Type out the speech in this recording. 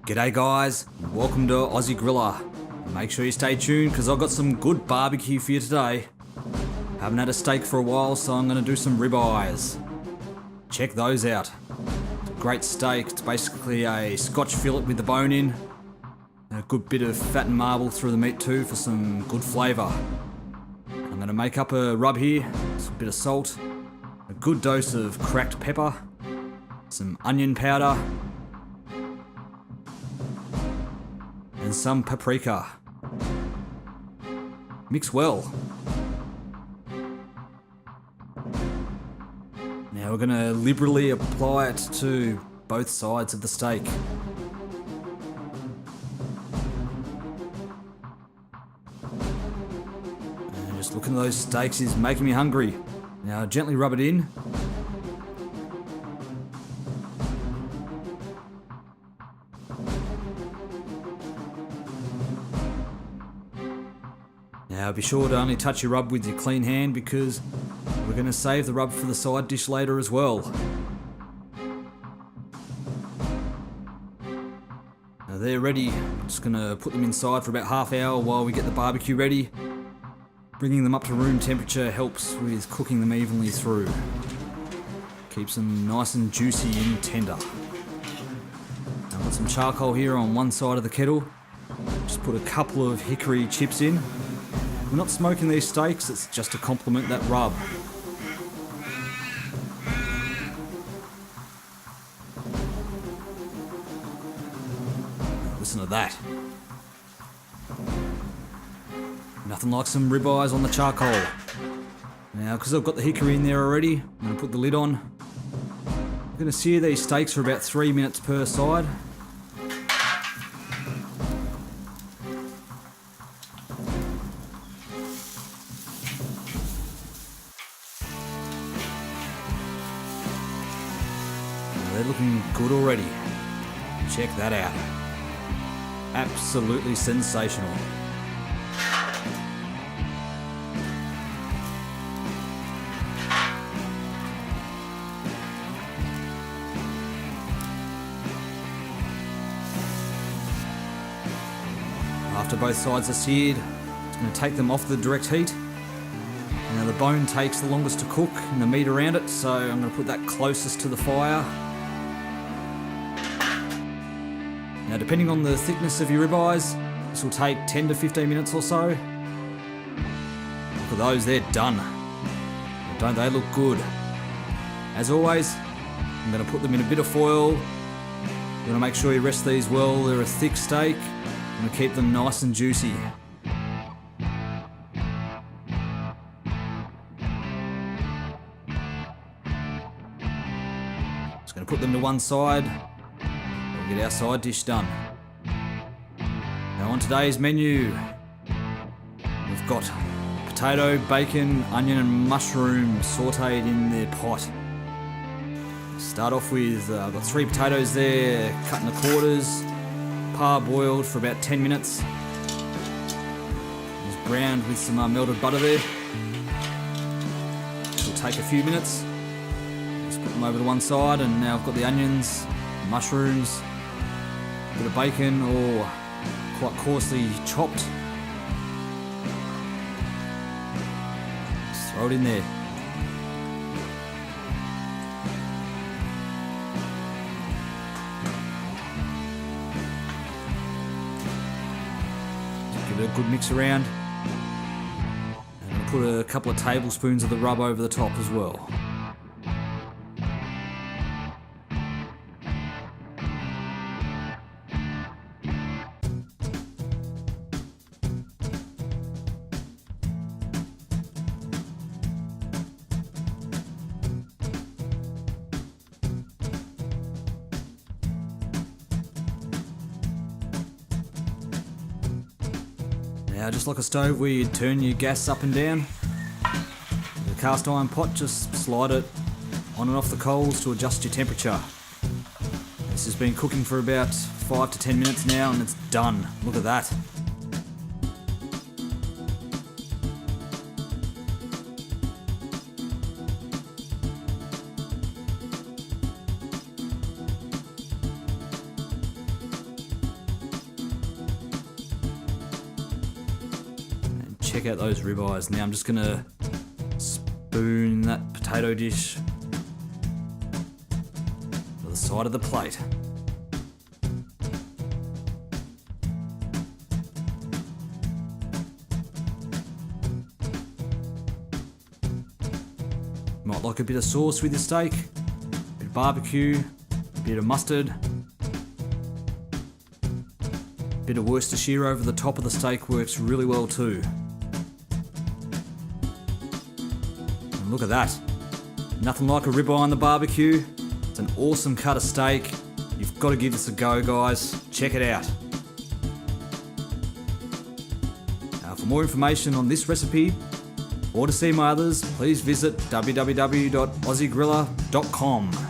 G'day guys, welcome to Aussie Griller. Make sure you stay tuned because I've got some good barbecue for you today. Haven't had a steak for a while, so I'm going to do some ribeyes. Check those out. Great steak, it's basically a Scotch fillet with the bone in. And a good bit of fat and marble through the meat too for some good flavour. I'm going to make up a rub here, some bit of salt, a good dose of cracked pepper, some onion powder, and some paprika. Mix well. Now we're going to liberally apply it to both sides of the steak. And just looking at those steaks is making me hungry. Now gently rub it in. Now be sure to only touch your rub with your clean hand because we're going to save the rub for the side dish later as well. Now they're ready. I'm just going to put them inside for about half hour while we get the barbecue ready. Bringing them up to room temperature helps with cooking them evenly through. Keeps them nice and juicy and tender. I've got some charcoal here on one side of the kettle. Just put a couple of hickory chips in. We're not smoking these steaks, it's just to complement that rub. Listen to that. Nothing like some ribeyes on the charcoal. Now, because I've got the hickory in there already, I'm going to put the lid on. I'm going to sear these steaks for about 3 minutes per side. They're looking good already. Check that out. Absolutely sensational. After both sides are seared, it's going to take them off the direct heat. Now the bone takes the longest to cook and the meat around it, so I'm going to put that closest to the fire. Now depending on the thickness of your ribeyes, this will take 10 to 15 minutes or so. Look at those, they're done. Don't they look good? As always, I'm going to put them in a bit of foil. You're going to make sure you rest these well. They're a thick steak. I'm going to keep them nice and juicy. Just going to put them to one side. We'll get our side dish done. Now on today's menu, we've got potato, bacon, onion and mushroom sautéed in their pot. Start off with, I've got 3 potatoes there, cut into quarters, parboiled for about 10 minutes. Just browned with some melted butter there. It'll take a few minutes. Just put them over to one side, and now I've got the onions, mushrooms, a bit of bacon or quite coarsely chopped. Just throw it in there. Give it a good mix around. And I'll put a couple of tablespoons of the rub over the top as well. Now, just like a stove where you turn your gas up and down, the cast iron pot, just slide it on and off the coals to adjust your temperature. This has been cooking for about 5 to 10 minutes now and it's done. Look at that. check out those ribeyes. Now I'm just gonna spoon that potato dish to the side of the plate. Might like a bit of sauce with your steak, a bit of barbecue, a bit of mustard, a bit of Worcestershire over the top of the steak works really well too. And look at that. Nothing like a ribeye on the barbecue. It's an awesome cut of steak. You've got to give this a go, guys. Check it out. Now, for more information on this recipe, or to see my others, please visit www.aussiegriller.com.